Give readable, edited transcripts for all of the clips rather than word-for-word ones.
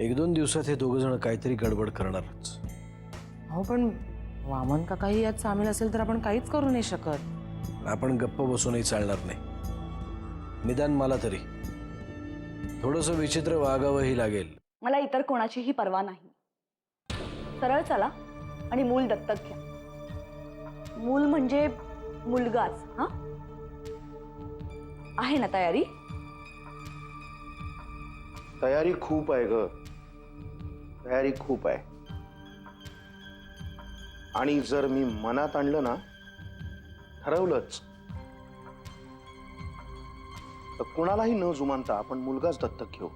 एक दोन दिवसात हे दोघं जण काहीतरी गडबड करणारच. हो पण वामन काकाही यात सामील असेल तर आपण काहीच करू नाही शकत. आपण गप्प बसूनही चालणार नाही. निदान मला तरी थोडंसं विचित्र वागावंही लागेल. मला इतर कोणाचीही पर्वा नाही. सरळ चला आणि मूल दत्तक घ्या. मूल म्हणजे मुलगाच. हा आहे ना तयारी? तयारी खूप आहे ग, तयारी खूप आहे. आणि जर मी मनात आणलं ना, ठरवलंच तर कुणालाही न जुमानता आपण मुलगाच दत्तक घेऊ.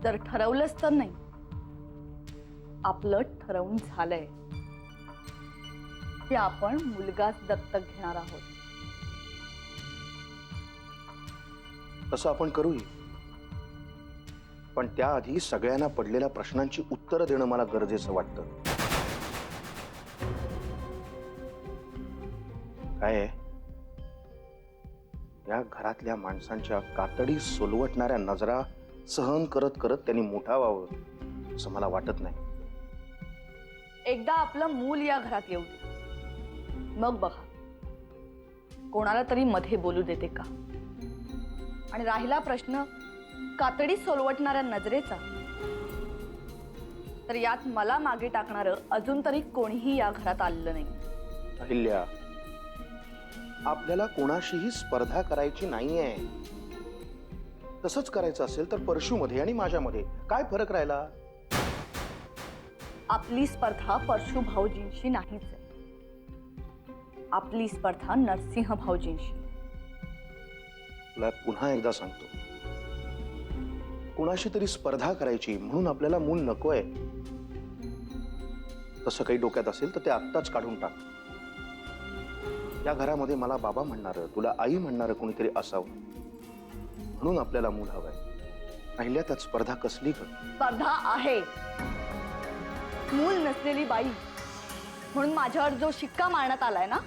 जर ठरवलंच तर नाही, आपलं ठरवून झालंय की आपण मुलगाच दत्तक घेणार आहोत. तसं आपण करूही, पण त्याआधी सगळ्यांना पडलेल्या प्रश्नांची उत्तरं देणं मला गरजेचं वाटतं. काय आहे, या घरातल्या माणसांच्या कातडी सोलवटणाऱ्या नजरा सहन करत करत त्यांनी मोठा व्हावं असं मला वाटत नाही. एकदा आपलं मूल या घरात येऊ दे, मग बघा कोणाला तरी मध्ये बोलू देते का. आणि राहिला प्रश्न कातडी सोलवटणाऱ्या नजरेचा, तर यात मला मागे टाकणारं अजून तरी कोणीही या घरात आलेलं नाही. अहिल्या, आपल्याला कोणाशीही स्पर्धा करायची नाहीये. तसंच करायचं असेल तर परशूमध्ये आणि माझ्यामध्ये काय फरक राहिला? आपली स्पर्धा परशू भाऊजींशी नाहीच आहे. आपली स्पर्धा नरसिंह भाऊजींशी. तुला पुन्हा एकदा सांगतो, कुणाशी तरी स्पर्धा करायची म्हणून आपल्याला मूल नकोय तसं काही डोक्यात असेल तर ते आत्ताच काढून टाक. या घरामध्ये मला बाबा म्हणणारं, तुला आई म्हणणारं कोणीतरी असावं म्हणून आपल्याला मूल हवंय. पहिल्या त्यात स्पर्धा कसली ग? स्पर्धा आहे. मूल नसलेली बाई म्हणून माझ्यावर जो शिक्का मारण्यात आलाय ना,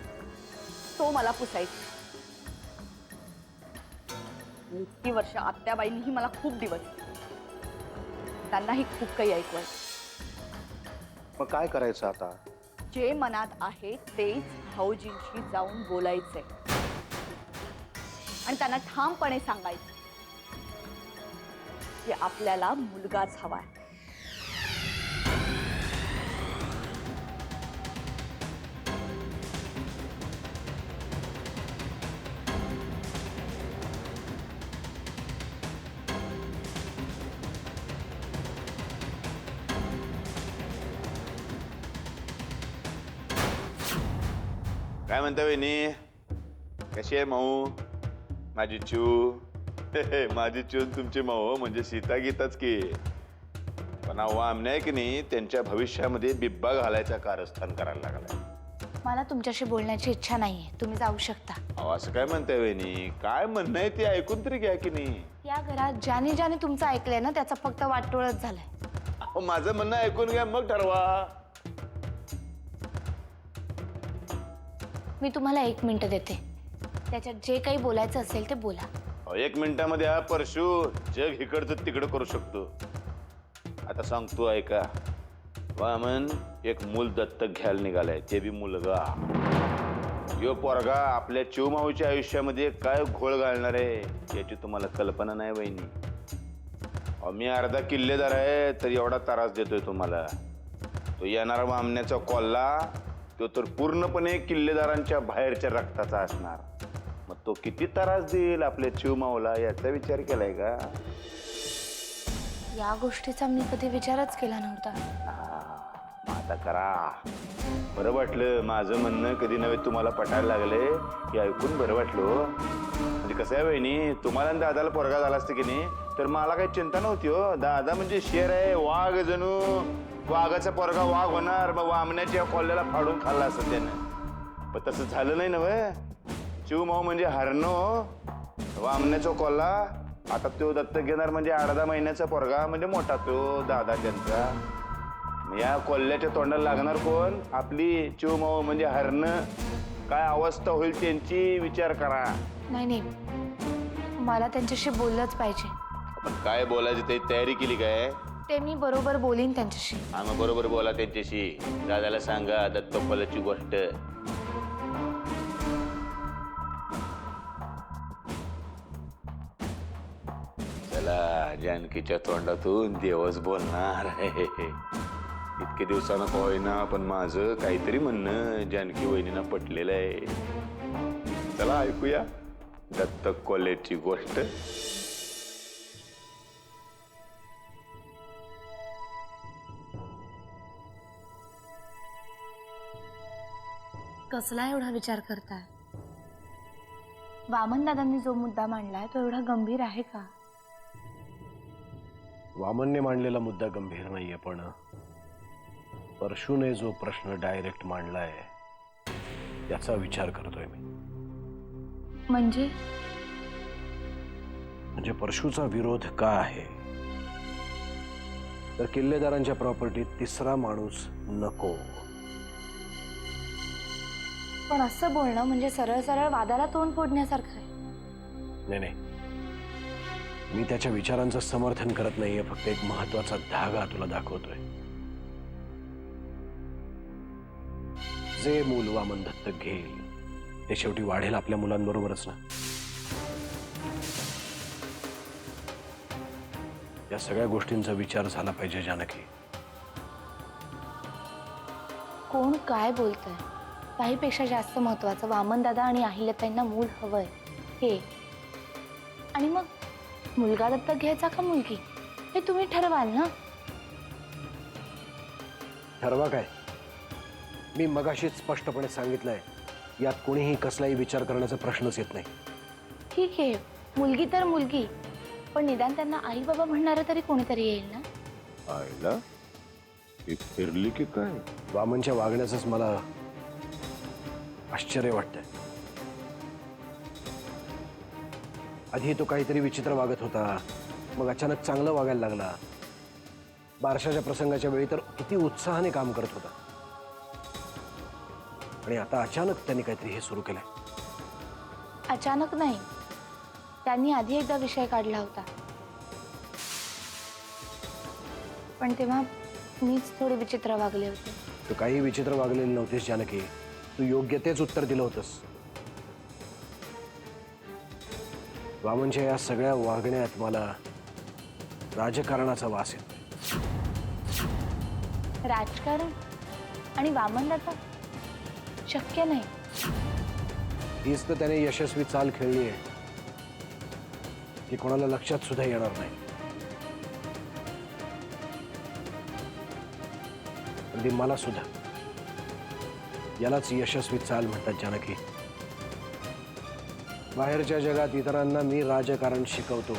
तो मला पुसायचा. इतकी वर्ष आत्याबाईंनीही मला खूप दिवस, त्यांनाही खूप काही ऐकवायचं. मग काय करायचं आता? जे मनात आहे तेच भाऊजींशी जाऊन बोलायचंय आणि त्यांना ठामपणे सांगायचं की आपल्याला मुलगाच हवाय. काय म्हणता वहिनी? कशी आहे माऊ? माझी चू माझी चून तुमची माऊ म्हणजे सीता गीताच की. पण वामने आहे की नाही, त्यांच्या भविष्यामध्ये बिब्बा घालायचा कारस्थान करायला लागलाय. मला तुमच्याशी बोलण्याची इच्छा नाहीये, तुम्ही जाऊ शकता. अहो असं काय म्हणताय वहिनी? काय म्हणणं आहे ते ऐकून तरी घ्या की नाही. या घरात ज्याने ज्याने तुमचं ऐकलंय ना, त्याचा फक्त वाटोळच झालाय. अहो माझं म्हणणं ऐकून घ्या मग ठरवा. मी तुम्हाला 1 मिनिट देते, त्याच्यात जे काही बोलायचं असेल ते बोला. अहो 1 मिनिटामध्ये हा परशू जग इकडचं तिकडं करू शकतो. आता सांगतो ऐका. वामन एक मूल दत्तक घ्यायला निघालाय, ते बी मुलगा. यो पोरगा आपल्या चिवमाऊच्या आयुष्यामध्ये काय घोळ घालणार आहे याची तुम्हाला कल्पना नाही वहिनी. अहो मी अर्धा किल्लेदार आहे तरी एवढा त्रास देतोय तुम्हाला. तो येणारा वामण्याचा कोल्हा तो तर पूर्णपणे किल्लेदारांच्या बाहेरच्या रक्ताचा असणार. मग तो किती त्रास देईल आपल्या चिवमाऊला याचा विचार केलाय का? या गोष्टीचा मी कधी विचारच केला नव्हता. मग आता करा. बरं वाटलं माझं म्हणणं कधी नव्हे तुम्हाला पटायला लागले हे ऐकून बरं वाटलं. म्हणजे कसं आहे वहिनी, तुम्हाला दादाला पोरगा झाला असतं की नाही तर मला काही चिंता नव्हती हो. दादा म्हणजे शेर आहे, वाघ जणू. वाघाचा पोरगा वाघ होणार, मग वामण्याच्या कोल्ह्याला फाडून खाल्ला असं त्यानं. पण तसं झालं नाही नव्हे. चिवमाऊ म्हणजे हरणो, वामण्याचा कोल्हा. आता तो दत्तक घेणार म्हणजे 8-10 महिन्याचा पोरगा म्हणजे मोठा तो दादा त्यांचा. या कोल्ह्याच्या तोंडाला लागणार कोण? आपली चिवमाऊ म्हणजे हरण. काय अवस्था होईल त्यांची विचार करा. नाही नाही, मला त्यांच्याशी बोललंच पाहिजे. पण काय बोलायचं ते तयारी केली काय? ते मी बरोबर बोलीन त्यांच्याशी. हा मग बरोबर बोला त्यांच्याशी. दादाला सांगा दत्तोपलाची गोष्ट. चला जानकीच्या तोंडातून देवच बोलणार. इतके दिवसानं का होईना पण माझं काहीतरी म्हणणं जानकी वहिनीना पटलेलं आहे. चला ऐकूया दत्त कॉलेजची गोष्ट. कसला एवढा विचार करताय? वामन दादांनी जो मुद्दा मांडलाय तो एवढा गंभीर आहे का? वामनने मांडलेला मुद्दा गंभीर नाहीये, पण परशूने जो प्रश्न डायरेक्ट मांडलाय त्याचा विचार करतोय मी. म्हणजे परशूचा विरोध का आहे? तर किल्लेदारांच्या प्रॉपर्टीत तिसरा माणूस नको. पण असं बोलणं म्हणजे सरळ सरळ वादाला तोंड फोडण्यासारखं आहे. नाही नाही, मी त्याच्या विचारांचं समर्थन करत नाहीये, फक्त एक महत्वाचा धागा तुला दाखवतोय. जे मूल वामन दत्तक घेईल ते शेवटी वाढेल आपल्या मुलांबरोबरच ना. या सगळ्या गोष्टींचा विचार झाला पाहिजे जानकी. कोण काय बोलतंय काहीपेक्षा जास्त महत्वाचं वामन दादा आणि अहिल्याताईंना मूल हवंय हे. आणि मग मुलगा दत्तक घ्यायचा का मुलगी हे तुम्ही ठरवाल ना. ठरवा काय? मी मगाशीच स्पष्टपणे सांगितलंय, यात कोणीही कसलाही विचार करण्याचा प्रश्नच येत नाही. ठीक आहे, मुलगी तर मुलगी, पण निदान त्यांना आई बाबा म्हणणारं तरी कोणीतरी येईल ना. आईला फिरली की काय? वामनच्या वागण्याचंच मला आश्चर्य वाटतंय. आधी तो काहीतरी विचित्र वागत होता, मग अचानक चांगलं वागायला लागला. बारशाच्या प्रसंगाच्या वेळी तर किती उत्साहाने काम करत होता, आणि आता अचानक त्यांनी काहीतरी हे सुरू केलंय. अचानक नाही, त्यांनी आधी एकदा विषय काढला होता, पण तेव्हा मीच थोडे विचित्र वागले होते. तू काही विचित्र वागलेली नव्हतीस जानकी, तू योग्य तेच उत्तर दिलं होतंस. वामनच्या या सगळ्या वागण्यात मला राजकारणाचा वास येतो. राजकारण आणि वामन दादा शक्य नाही. हीच तर त्याने यशस्वी चाल खेळली आहे, ती कोणाला लक्षात सुद्धा येणार नाही. अगदी मला सुद्धा. यालाच यशस्वी चाल म्हणतात जानकी. बाहेरच्या जगात इतरांना मी राजकारण शिकवतो,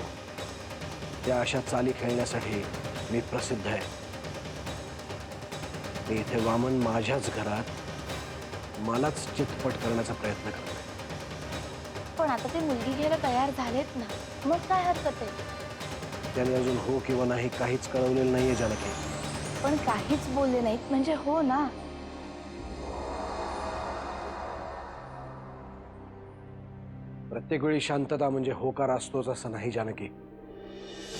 त्या अशा चाली खेळण्यासाठी मी प्रसिद्ध आहे. मी इथे वामन माझ्याच घरात मलाच चितपट करण्याचा प्रयत्न करतो. पण आता ते मुलगी घ्यायला तयार झालेत ना, मग काय हरकत आहे? त्याने अजून हो किंवा नाही काहीच कळवलेलं नाहीये जानकी. पण काहीच बोलले नाहीत म्हणजे हो ना. प्रत्येक वेळी शांतता म्हणजे होकार असतोच असं नाही जानकी.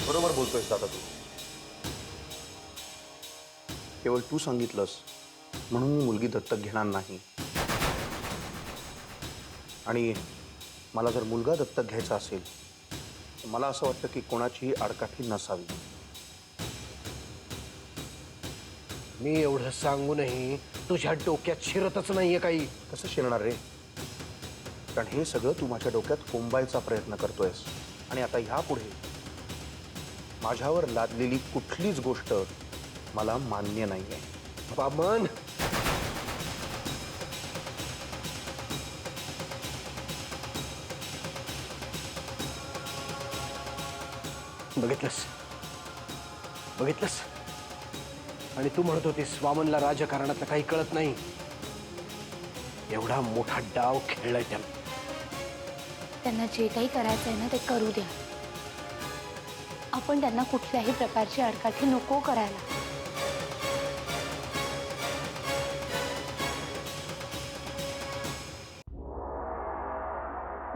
बरोबर बोलतोयस दादा तू. केवळ तू सांगितलंस म्हणून मी मुलगी दत्तक घेणार नाही. आणि मला जर मुलगा दत्तक घ्यायचा असेल तर मला असं वाटतं की कोणाचीही आडकाठी नसावी. मी एवढं सांगूनही तुझ्या डोक्यात शिरतच नाहीये काही. कसं शिरणार रे? कारण हे सगळं तू माझ्या डोक्यात कोंबायचा प्रयत्न करतोयस. आणि आता ह्यापुढे माझ्यावर लादलेली कुठलीच गोष्ट मला मान्य नाहीये. वामन, बघितलंस बघितलंस, आणि तू म्हणत होतीस वामनला राजकारणातलं काही कळत नाही. एवढा मोठा डाव खेळलाय त्यानं. त्यांना जे काही करायचं आहे ना ते करू द्या. आपण त्यांना कुठल्याही प्रकारची आडकाठी नको करायला.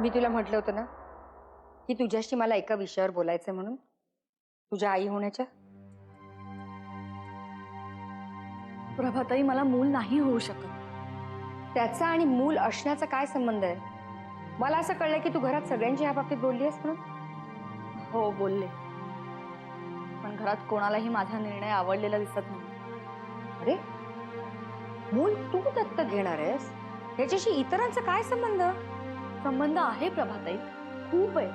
मी तुला म्हटलं होतं ना की तुझ्याशी मला एका विषयावर बोलायचंय म्हणून. तुझ्या आई होण्याच्या? प्रभाताई, मला मूल नाही होऊ शकत. त्याचा आणि मूल असण्याचा काय संबंध आहे? मला असं कळलं की तू घरात सगळ्यांची ह्या बाबतीत बोलली आहेस म्हणून. हो, बोलले. पण घरात कोणालाही माझा निर्णय आवडलेला दिसत नाही. अरे, मूल तू दत्तक घेणार आहेस, याच्याशी इतरांचा काय संबंध? संबंध आहे प्रभाताई, खूप आहे.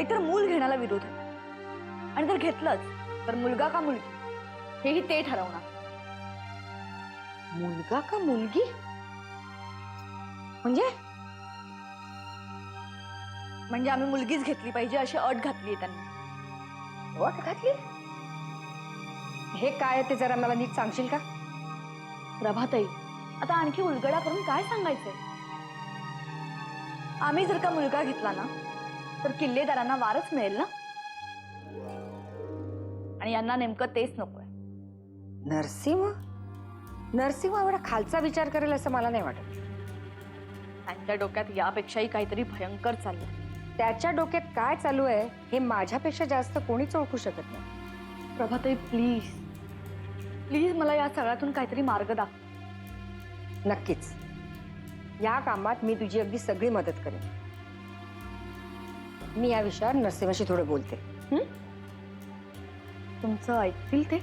एकतर मूल घेण्याला विरोध आहे, आणि जर घेतलंच तर मुलगा का मुलगी हेही ते ठरवणार. मुलगा का मुलगी? म्हणजे आम्ही मुलगीच घेतली पाहिजे अशी अट घातली आहे त्यांनी. वाट घातली? हे काय आहे ते जरा मला नीट सांगशील का? प्रभाताई, आता आणखी उलगडा करून काय सांगायचंय? आम्ही जर का मुलगा घेतला ना तर किल्लेदारांना वारच मिळेल ना, आणि यांना नेमकं तेच नकोय. नरसिंह एवढा खालचा विचार करेल असं मला नाही वाटत. त्यांच्या डोक्यात यापेक्षाही काहीतरी भयंकर चाललंय. त्याच्या डोक्यात काय चालू आहे हे माझ्यापेक्षा जास्त कोणीच ओळखू शकत नाही. प्रभाताई, प्लीज प्लीज मला या सगळ्यातून काहीतरी मार्ग दाखव. नक्कीच, या कामात मी तुझी अगदी सगळी मदत करेन. मी या विषयावर नरसिंहाशी थोडं बोलते. तुमचं ऐकतील ते?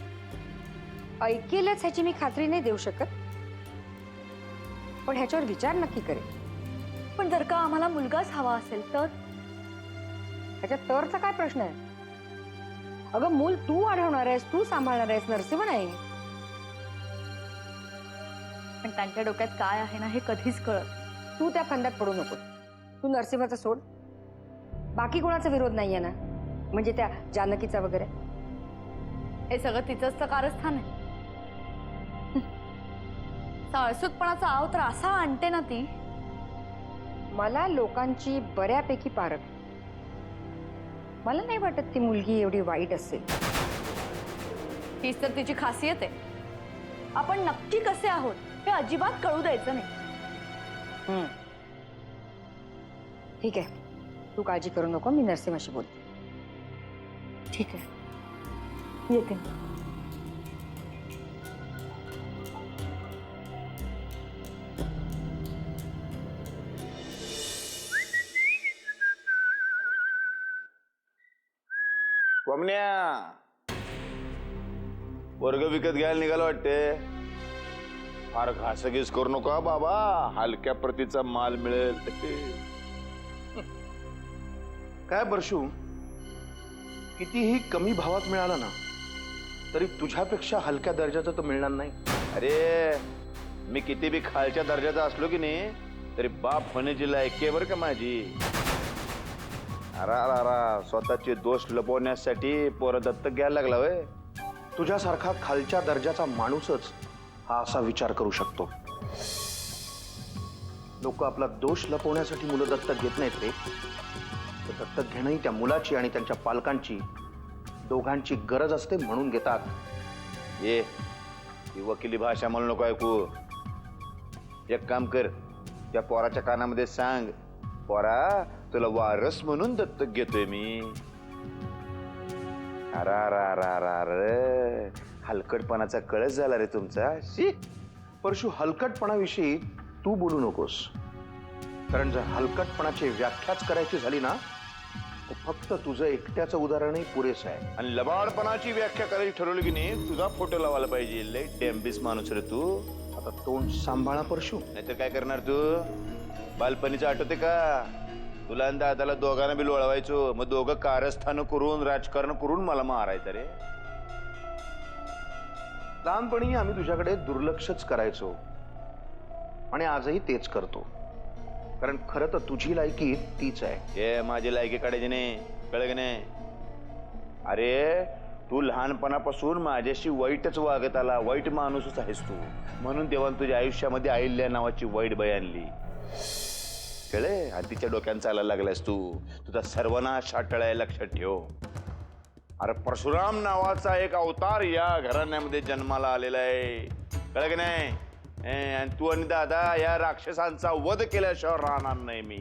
ऐकेलच ह्याची मी खात्री नाही देऊ शकत, पण ह्याच्यावर विचार नक्की करेन. पण जर का आम्हाला मुलगाच हवा असेल तर? ह्याच्या तरचा काय प्रश्न आहे? अगं, मूल तू वाढवणार आहेस, तू सांभाळणार आहेस, नरसिंह नाही. पण त्यांच्या डोक्यात काय आहे ना हे कधीच कळत. तू त्या फंद्यात पडू नको. तू नरसिंहाचा सोड. बाकी कोणाचा विरोध नाहीये ना? म्हणजे त्या जानकीचा वगैरे? हे सगळं तिचंच तर कारस्थान आहे. साळसूतपणाचा आव तर असा आणते ना ती. मला लोकांची बऱ्यापैकी पारख. मला नाही वाटत ती मुलगी एवढी वाईट असेल. हीच तर तिची खासियत आहे. आपण नक्की कसे आहोत हे अजिबात कळू द्यायचं नाही. ठीक आहे, तू काळजी करू नको. मी नरसिंहाशी बोलते. ठीक आहे, येते. कोमण्या, वर्ग विकत घ्यायला निघाला वाटते. फार घासगीस करू नका बाबा, हलक्या प्रतीचा माल मिळेल. काय परशू, कितीही कमी भावात मिळाला ना तरी तुझ्यापेक्षा हलक्या दर्जाचं तर मिळणार नाही. अरे, मी किती बी खालच्या दर्जाचा असलो की नाही तरी बाप होण्याची लायकी आहे बरं का माझी. अरा स्वतःचे दोष लपवण्यासाठी पोरं दत्तक घ्यायला लागला वय. तुझ्यासारखा खालच्या दर्जाचा माणूसच हा असा विचार करू शकतो. लोक आपला दोष लपवण्यासाठी मुलं दत्तक घेत नाहीत रे. तर दत्तक घेणंही त्या मुलाची आणि त्यांच्या पालकांची दोघांची गरज असते म्हणून घेतात. ये, ही वकिली भाषा म्हणू नको ऐकू. एक काम कर, त्या पोराच्या कानामध्ये सांग, पोरा तुला वारस म्हणून दत्तक घेतोय मी. अरे, हलकटपणाचा कळस झाला रे तुमचा. शी, परशु, हलकटपणाविषयी तू बोलू नकोस. कारण जर हलकटपणाची व्याख्याच करायची झाली ना तर फक्त तुझं एकट्याचं उदाहरणही पुरेसं आहे. आणि लबाडपणाची व्याख्या करायची ठरवली की नाही तुझा फोटो लावायला पाहिजे. लय डेंबिस माणूस रे तू. आता तोंड सांभाळा परशु. नाहीतर काय करणार तू? बालपणीचं आठवते का? तुला आणि दादाला दोघांना बी लोळवायचो, मग दोघं कारस्थान करून राजकारण करून मला मारायचं रे. लहानपणी आम्ही तुझ्याकडे दुर्लक्षच करायचो आणि आजही तेच करतो. कारण खरं तर तुझी लायकी तीच आहे. हे माझी लायकी काढायची नाही, कळलं की नाही? अरे, तू लहानपणापासून माझ्याशी वाईटच वागत आला, वाईट माणूसच आहेस तू. म्हणून देवान तुझ्या आयुष्यामध्ये अहिल्या नावाची वाईट बाई आणली, कळे? आणि तिच्या डोक्यानं चालायला लागलास तू. तुझा सर्वनाश टाळायला लक्षात ठेव. अरे, परशुराम नावाचा एक अवतार या घराण्यामध्ये जन्माला आलेला आहे, कळलं की नाही? आणि तू आणि दादा या राक्षसांचा वध केल्याशिवाय राहणार नाही मी.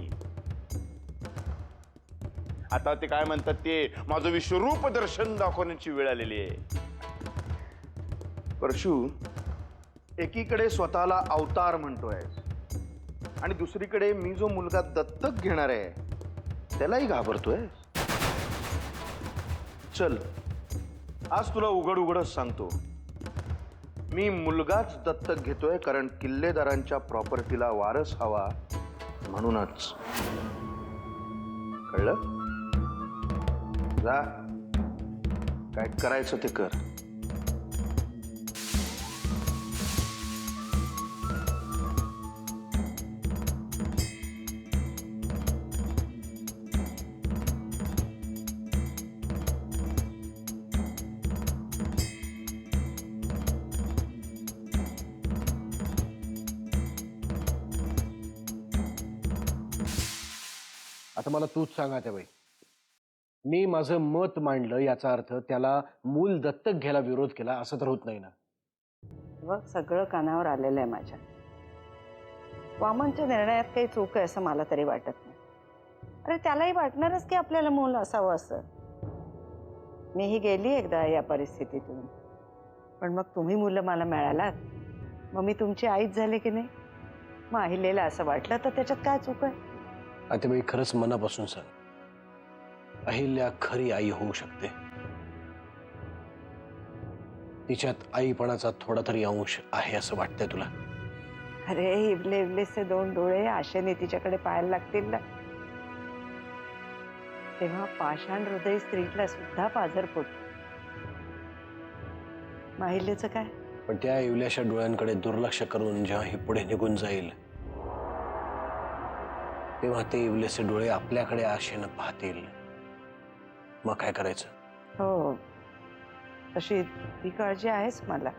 आता ते काय म्हणतात ते माझं विश्वरूप दर्शन दाखवण्याची वेळ आलेली आहे. परशु, एकीकडे स्वतःला अवतार म्हणतोय आणि दुसरीकडे मी जो मुलगा दत्तक घेणार आहे त्यालाही घाबरतोय. चल, आज तुला उघड उघडच सांगतो, मी मुलगाच दत्तक घेतोय कारण किल्लेदारांच्या प्रॉपर्टीला वारस हवा म्हणूनच. कळलं? जा, काय करायचं ते कर. आता मला तूच सांगा त्या बाई, मी माझं मत मांडलं याचा अर्थ त्याला मूल दत्तक घ्यायला विरोध केला असं तर होत नाही ना. बघ, सगळं कानावर आलेलं आहे माझ्या. वामनच्या निर्णयात काही चूक आहे असं मला तरी वाटत नाही. अरे त्यालाही वाटणारच की आपल्याला मूल असावं असं. मीही गेली एकदा या परिस्थितीतून, पण मग तुम्ही मुलं मला मिळालात, मग मी तुमची आईच झाले की नाही. मग अहिलेला असं वाटलं तर त्याच्यात काय चूक आहे? आता बाई खरंच मनापासून सांग, अहिल्या खरी आई होऊ शकते? तिच्यात आईपणाचा थोडा तरी अंश आहे असं वाटतंय तुला? अरे इवले इवलेचे दोन डोळे आशेने तिच्याकडे पाहायला लागतील ना, तेव्हा पाषाण हृदय स्त्रीला सुद्धा पाझर फुटतो. माहिलेचं काय? पण त्या येवल्याशा डोळ्यांकडे दुर्लक्ष करून जेव्हा ही पुढे निघून जाईल तेव्हा ते येवलेचे डोळे आपल्याकडे आशेनं पाहतील. मग काय करायचं? हो, तशी ती काळजी आहेच मला.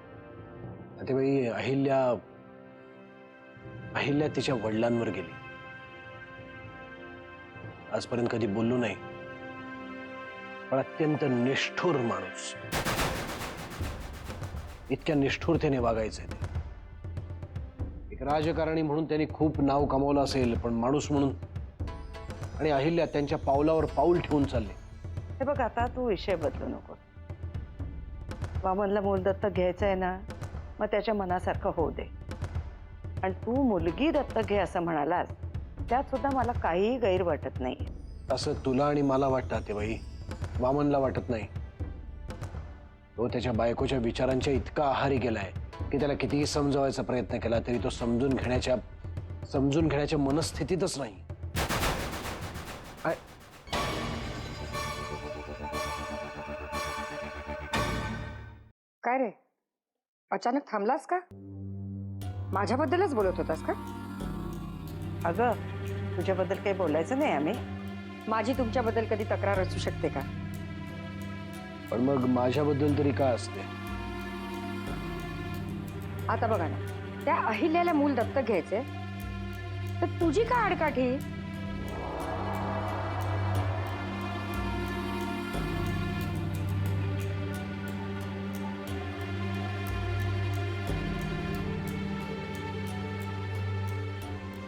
आता बाई अहिल्या तिच्या वडिलांवर गेली. आजपर्यंत कधी बोललो नाही, पण अत्यंत निष्ठुर माणूस. इतक्या निष्ठुरतेने वागायचंय ते. एक राजकारणी म्हणून त्यांनी खूप नाव कमावलं असेल, पण माणूस म्हणून आणि अहिल्या त्यांच्या पावलावर पाऊल ठेवून चालले. हे बघ, आता तू विषय बदलू नको. वामनला मूल दत्तक घ्यायचं आहे ना, मग त्याच्या मनासारखं होऊ दे. आणि तू मुलगी दत्तक घे असं म्हणालास, त्यात सुद्धा मला काहीही गैर वाटत नाही. असं तुला आणि मला वाटतं ते बाई, वामनला वाटत नाही. तो त्याच्या बायकोच्या विचारांच्या इतका आहारी गेलाय की त्याला कितीही समजवायचा प्रयत्न केला तरी तो समजून घेण्याच्या मनस्थितीतच नाही. काय रे, अचानक थांबलास का? माझ्याबद्दलच बोलत होतास का? अगं, तुझ्याबद्दल काही बोलायचं नाही आम्ही. माझी तुमच्याबद्दल कधी तक्रार असू शकते का? पण मग माझ्याबद्दल तरी का असते? आता बघा ना, त्या अहिल्याला मूल दत्तक घ्यायचे तर तुझी का आडकाठी?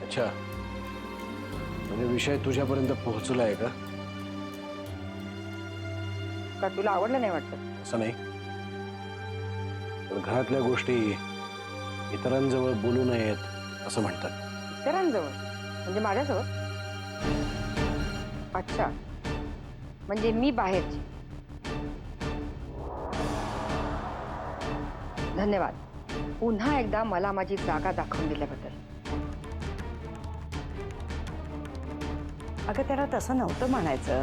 अच्छा, म्हणजे विषय तुझ्यापर्यंत पोहोचलाय का? का तुला आवडलं नाही वाटतं? असं नाही, पण घरातल्या गोष्टी इतरांजवळ बोलू नयेत असं म्हणतात. इतरांजवळ म्हणजे माझ्याजवळ? अच्छा, म्हणजे मी बाहेरची. धन्यवाद पुन्हा एकदा मला माझी जागा दाखवून दिल्याबद्दल. अगं, त्याला तसं नव्हतं म्हणायचं.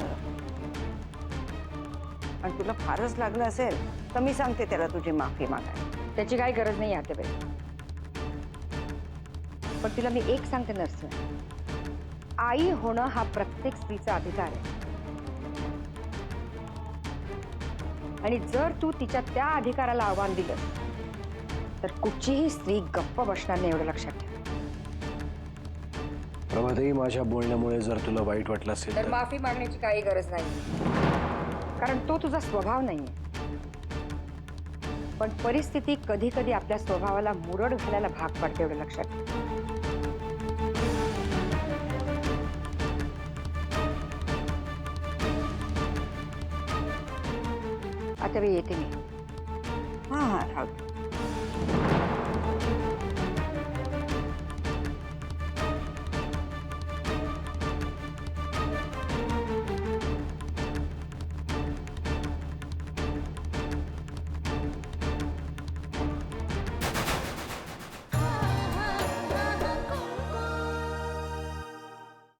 आणि तुला फारच लागलं असेल तर मी सांगते त्याला तुझी माफी मागायला. त्याची काही गरज नाही आतेबाई. पण तिला मी एक सांगते नर्स, आई होणं हा प्रत्येक स्त्रीचा अधिकार आहे. आणि जर तू तिच्या त्या अधिकाराला आव्हान दिलं तर कुठचीही स्त्री गप्प बसणार नाही, एवढं लक्षात ठेव. प्रभाताई, माझ्या बोलण्यामुळे जर तुला वाईट वाटलं असेल तर माफी मागण्याची काही गरज नाही, कारण तो तुझा स्वभाव नाहीये. पण परिस्थिती कधी कधी आपल्या स्वभावाला मुरड घालायला भाग पडते, एवढं लक्षात ठेव. आता मी येते मी. हां हां राहू दे.